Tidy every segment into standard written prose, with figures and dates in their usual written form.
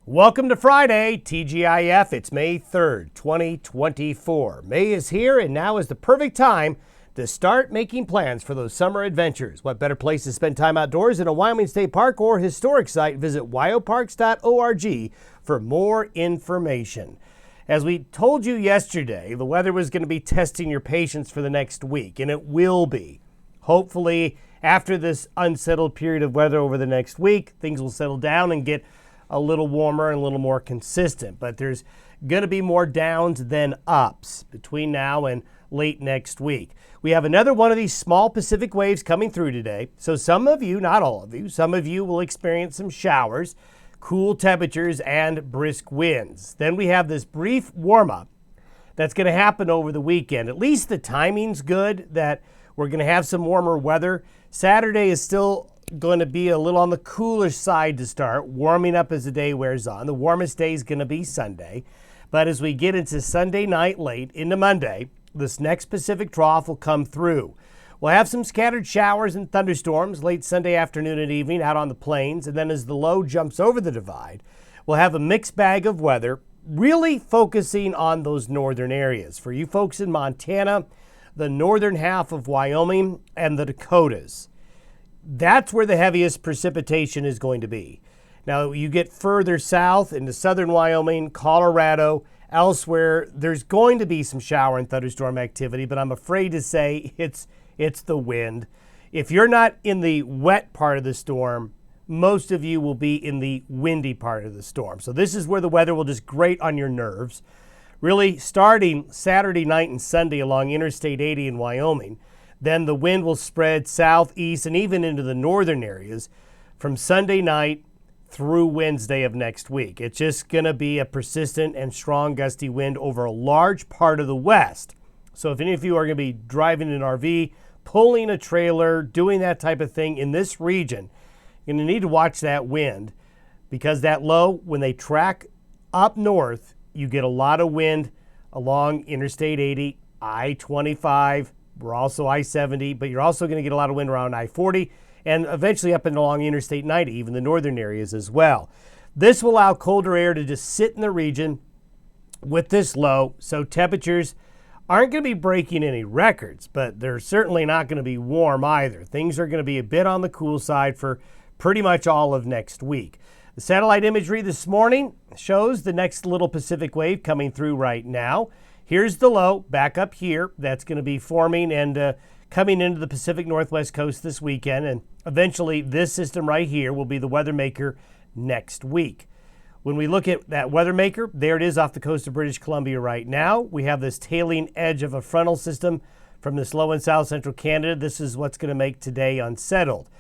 Welcome to Friday, TGIF. It's May 3rd, 2024. May is here, and now is the perfect time to start making plans for those summer adventures. What better place to spend time outdoors than a Wyoming State Park or historic site? Visit wyoparks.org for more information. As we told you yesterday, the weather was going to be testing your patience for the next week, and it will be. Hopefully, after this unsettled period of weather over the next week, things will settle down and get a little warmer and a little more consistent. But there's going to be more downs than ups between now and late next week. We have another one of these small Pacific waves coming through today. So some of you, not all of you, some of you will experience some showers, cool temperatures, and brisk winds. Then we have this brief warm-up that's going to happen over the weekend. At least the timing's good that we're going to have some warmer weather. Saturday is still going to be a little on the cooler side to start, warming up as the day wears on. The warmest day is going to be Sunday. But as we get into Sunday night late into Monday, this next Pacific trough will come through. We'll have some scattered showers and thunderstorms late Sunday afternoon and evening out on the plains. And then as the low jumps over the divide, we'll have a mixed bag of weather, really focusing on those northern areas. For you folks in Montana, the northern half of Wyoming, and the Dakotas. That's where the heaviest precipitation is going to be. Now, you get further south into southern Wyoming, Colorado, elsewhere, there's going to be some shower and thunderstorm activity, but I'm afraid to say it's the wind. If you're not in the wet part of the storm, most of you will be in the windy part of the storm. So this is where the weather will just grate on your nerves. Really starting Saturday night and Sunday along Interstate 80 in Wyoming. Then the wind will spread southeast and even into the northern areas from Sunday night through Wednesday of next week. It's just going to be a persistent and strong gusty wind over a large part of the west. So if any of you are going to be driving an RV, pulling a trailer, doing that type of thing in this region, you're going to need to watch that wind because that low, when they track up north, you get a lot of wind along Interstate 80, I-25, we're also I-70, but you're also going to get a lot of wind around I-40 and eventually up and along Interstate 90, even the northern areas as well. This will allow colder air to just sit in the region with this low, so temperatures aren't going to be breaking any records, but they're certainly not going to be warm either. Things are going to be a bit on the cool side for pretty much all of next week. The satellite imagery this morning shows the next little Pacific wave coming through right now. Here's the low back up here that's going to be forming and coming into the Pacific Northwest coast this weekend. And eventually this system right here will be the weather maker next week. When we look at that weather maker, there it is off the coast of British Columbia right now. We have this tailing edge of a frontal system from this low in south central Canada. This is what's going to make today unsettled.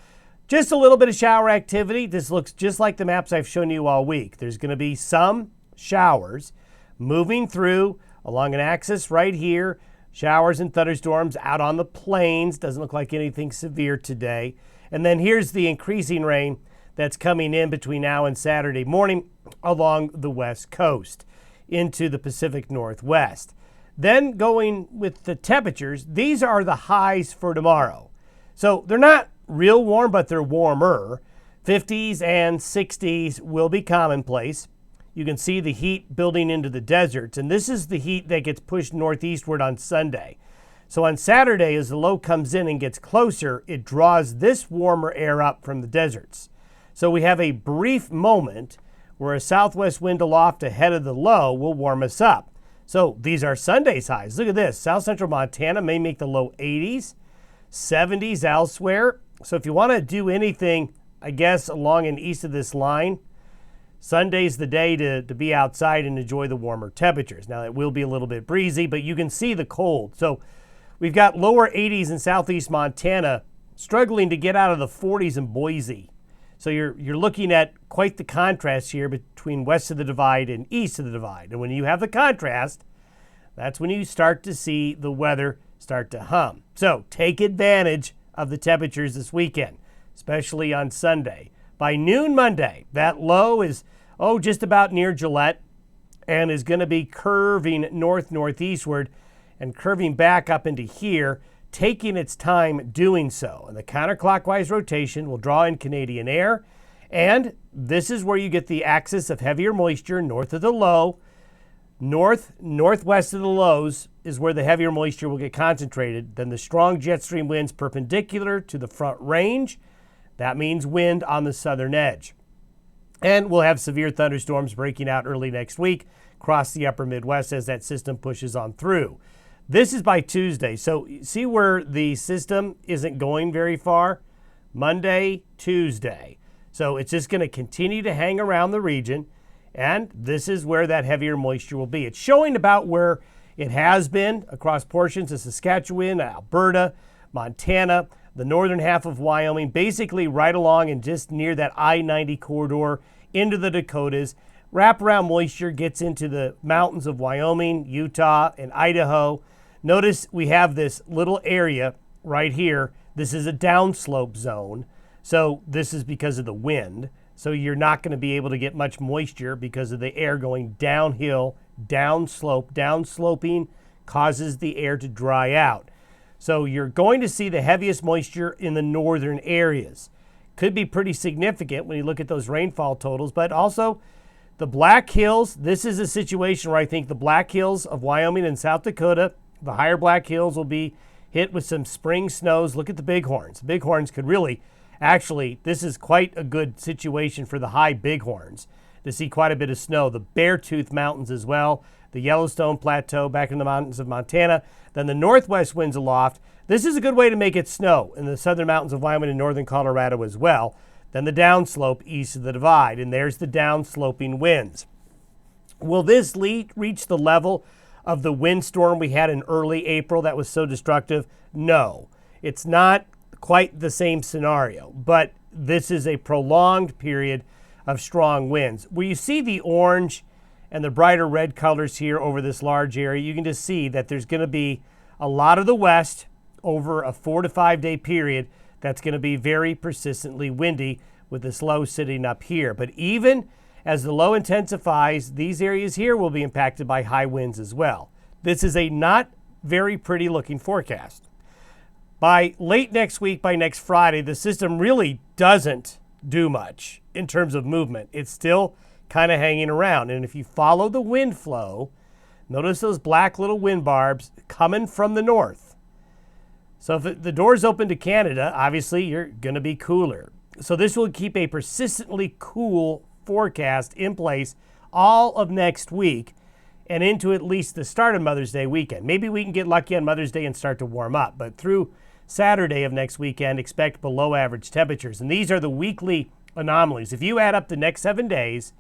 Just a little bit of shower activity. This looks just like the maps I've shown you all week. There's going to be some showers moving through along an axis right here, showers and thunderstorms out on the plains. Doesn't look like anything severe today. And then here's the increasing rain that's coming in between now and Saturday morning along the west coast into the Pacific Northwest. Then going with the temperatures, these are the highs for tomorrow. So they're not real warm, but they're warmer. 50s and 60s will be commonplace. You can see the heat building into the deserts, and this is the heat that gets pushed northeastward on Sunday. So on Saturday, as the low comes in and gets closer, it draws this warmer air up from the deserts. So we have a brief moment where a southwest wind aloft ahead of the low will warm us up. So these are Sunday's highs. Look at this. South central Montana may make the low 80s, 70s elsewhere. So if you want to do anything, I guess, along and east of this line, Sunday's the day to be outside and enjoy the warmer temperatures. Now, it will be a little bit breezy, but you can see the cold. So we've got lower 80s in southeast Montana, struggling to get out of the 40s in Boise. So you're looking at quite the contrast here between west of the divide and east of the divide. And when you have the contrast, that's when you start to see the weather start to hum. So take advantage of the temperatures this weekend, especially on Sunday. By noon Monday, that low is just about near Gillette and is going to be curving northeastward and curving back up into here, taking its time doing so. And the counterclockwise rotation will draw in Canadian air And this is where you get the axis of heavier moisture north of the low. Northwest of the lows is where the heavier moisture will get concentrated. Then the strong jet stream winds perpendicular to the front range. That means wind on the southern edge. And we'll have severe thunderstorms breaking out early next week across the upper Midwest as that system pushes on through. This is by Tuesday. So see where the system isn't going very far? Monday, Tuesday. So it's just going to continue to hang around the region. And this is where that heavier moisture will be. It's showing about where it has been across portions of Saskatchewan, Alberta, Montana, the northern half of Wyoming, basically right along and just near that I-90 corridor into the Dakotas. Wraparound moisture gets into the mountains of Wyoming, Utah, and Idaho. Notice we have this little area right here. This is a downslope zone. So this is because of the wind. So you're not going to be able to get much moisture because of the air going downhill, downslope. Downsloping causes the air to dry out. So you're going to see the heaviest moisture in the northern areas. Could be pretty significant when you look at those rainfall totals, but also the Black Hills. This is a situation where I think the Black Hills of Wyoming and South Dakota, the higher Black Hills will be hit with some spring snows. Look at the Bighorns. Bighorns could really, actually, this is quite a good situation for the high Bighorns to see quite a bit of snow. The Beartooth Mountains as well, the Yellowstone Plateau back in the mountains of Montana, then the northwest winds aloft. This is a good way to make it snow in the southern mountains of Wyoming and northern Colorado as well. Then the downslope east of the divide, and there's the downsloping winds. Will this reach the level of the windstorm we had in early April that was so destructive? No, it's not quite the same scenario, but this is a prolonged period of strong winds. Where you see the orange and the brighter red colors here over this large area, you can just see that there's going to be a lot of the west over a 4 to 5 day period that's going to be very persistently windy with this low sitting up here. But even as the low intensifies, these areas here will be impacted by high winds as well. This is a not very pretty looking forecast. By late next week, by next Friday, the system really doesn't do much in terms of movement. It's still kind of hanging around. And if you follow the wind flow, notice those black little wind barbs coming from the north. So if the door's open to Canada, obviously you're going to be cooler. So this will keep a persistently cool forecast in place all of next week and into at least the start of Mother's Day weekend. Maybe we can get lucky on Mother's Day and start to warm up, but through Saturday of next weekend, expect below average temperatures. And these are the weekly anomalies. If you add up the next 7 days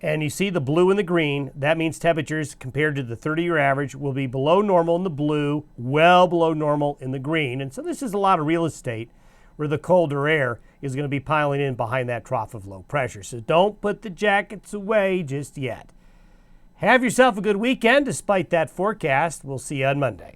and you see the blue and the green, that means temperatures compared to the 30-year average will be below normal in the blue, well below normal in the green. And so this is a lot of real estate where the colder air is going to be piling in behind that trough of low pressure. So don't put the jackets away just yet. Have yourself a good weekend despite that forecast. We'll see you on Monday.